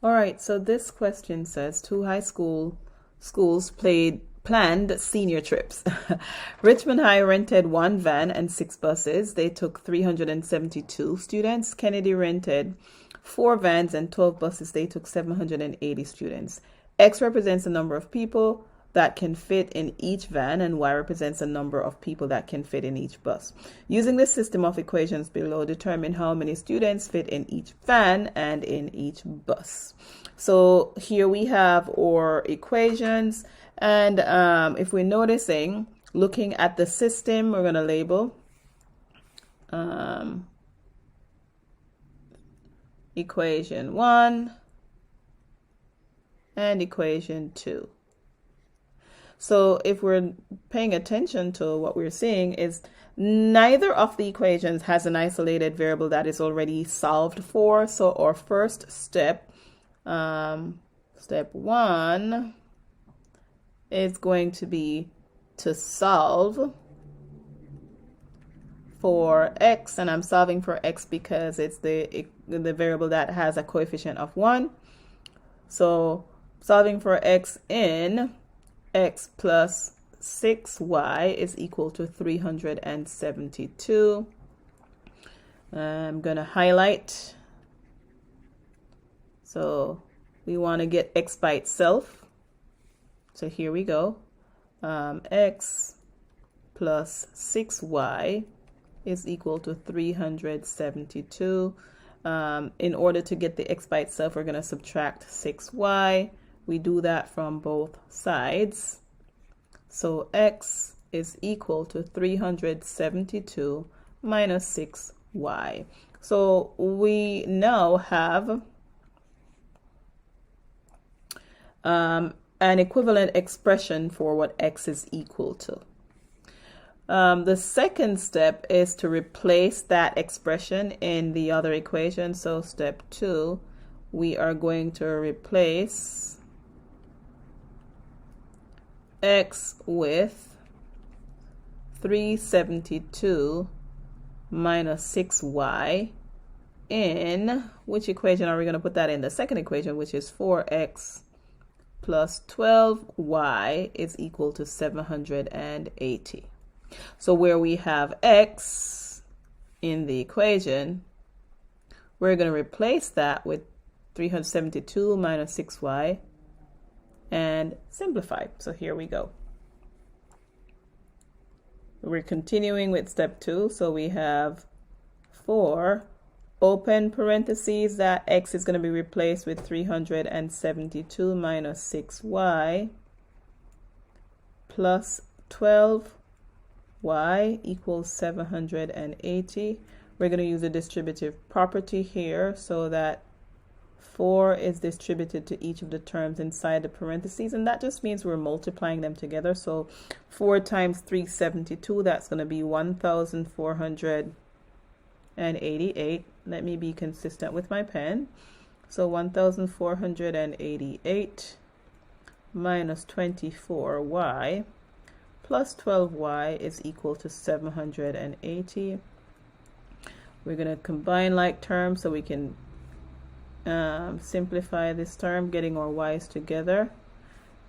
All right, so this question says two high school schools planned senior trips. Richmond High rented one van and six buses. They took 372 students. Kennedy rented four vans and 12 buses. They took 780 students. X represents the number of people that can fit in each van, and Y represents the number of people that can fit in each bus. Using the system of equations below, determine how many students fit in each van and in each bus. So here we have our equations, and if we're noticing, looking at the system, we're going to label equation 1 and equation 2. So if we're paying attention to what we're seeing is neither of the equations has an isolated variable that is already solved for. So our first step, step 1, is going to be to solve for x, and I'm solving for x because it's the variable that has a coefficient of 1. So solving for x in x plus 6y is equal to 372. I'm going to highlight. So we want to get x by itself. So here we go. X plus 6y is equal to 372. In order to get the x by itself, we're going to subtract 6y. We do that from both sides. So x is equal to 372 minus 6y. So we now have an equivalent expression for what x is equal to. The second step is to replace that expression in the other equation. So step 2, we are going to replace x with 372 minus 6y in which equation are we going to put that in? The second equation, which is 4x plus 12y is equal to 780. So where we have x in the equation, we're going to replace that with 372 minus 6y and simplify. So here we go. We're continuing with step 2. So we have 4 open parentheses that x is going to be replaced with 372 minus 6y plus 12y equals 780. We're going to use a distributive property here so that 4 is distributed to each of the terms inside the parentheses, and that just means we're multiplying them together. So 4 times 372, that's going to be 1,488. Let me be consistent with my pen. So 1,488 minus 24y plus 12y is equal to 780. We're going to combine like terms so we can simplify this term, getting our y's together.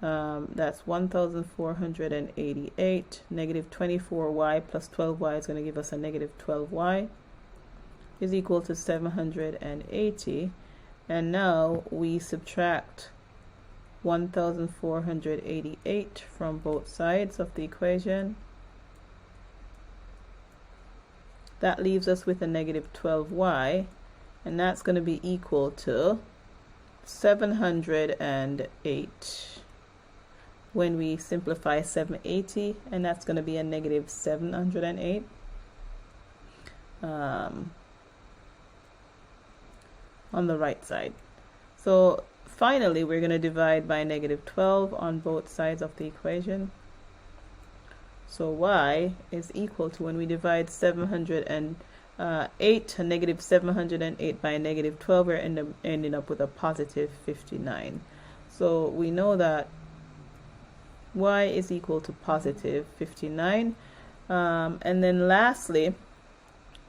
That's 1,488. Negative 24y plus 12y is going to give us a negative 12y is equal to 780. And now we subtract 1,488 from both sides of the equation. That leaves us with a negative 12y, and that's going to be equal to 708 when we simplify 780, and that's going to be a negative 708. On the right side. So finally, we're going to divide by negative 12 on both sides of the equation. So y is equal to, when we divide 708 to negative 708 by negative 12, we're ending up with a positive 59. So we know that y is equal to positive 59. And then lastly,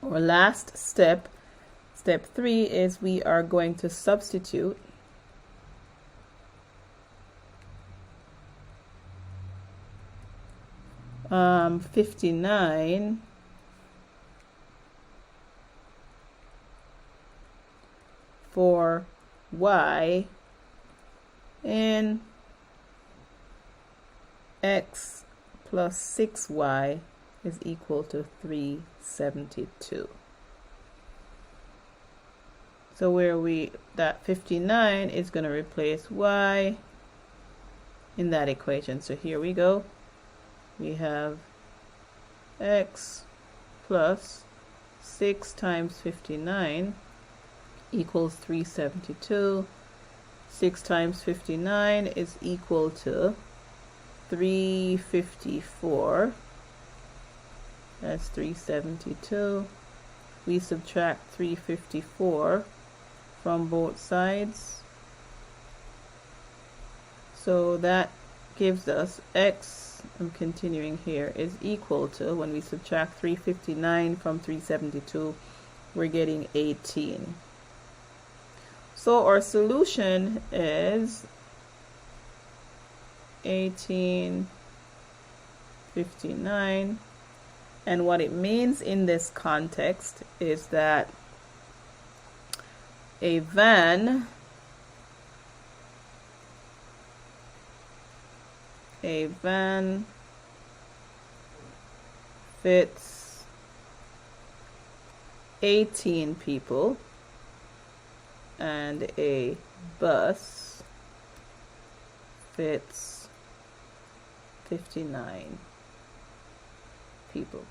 our last step, step 3, is we are going to substitute 59 for y and x plus 6y is equal to 372. So that 59 is going to replace y in that equation. So here we go. We have x plus 6 times 59 equals 372. 6 times 59 is equal to 354. That's 372. We subtract 354 from both sides. So that gives us x, I'm continuing here, is equal to, when we subtract 359 from 372, we're getting 18. So our solution is 1859. And what it means in this context is that a van fits 18 people and a bus fits 59 people.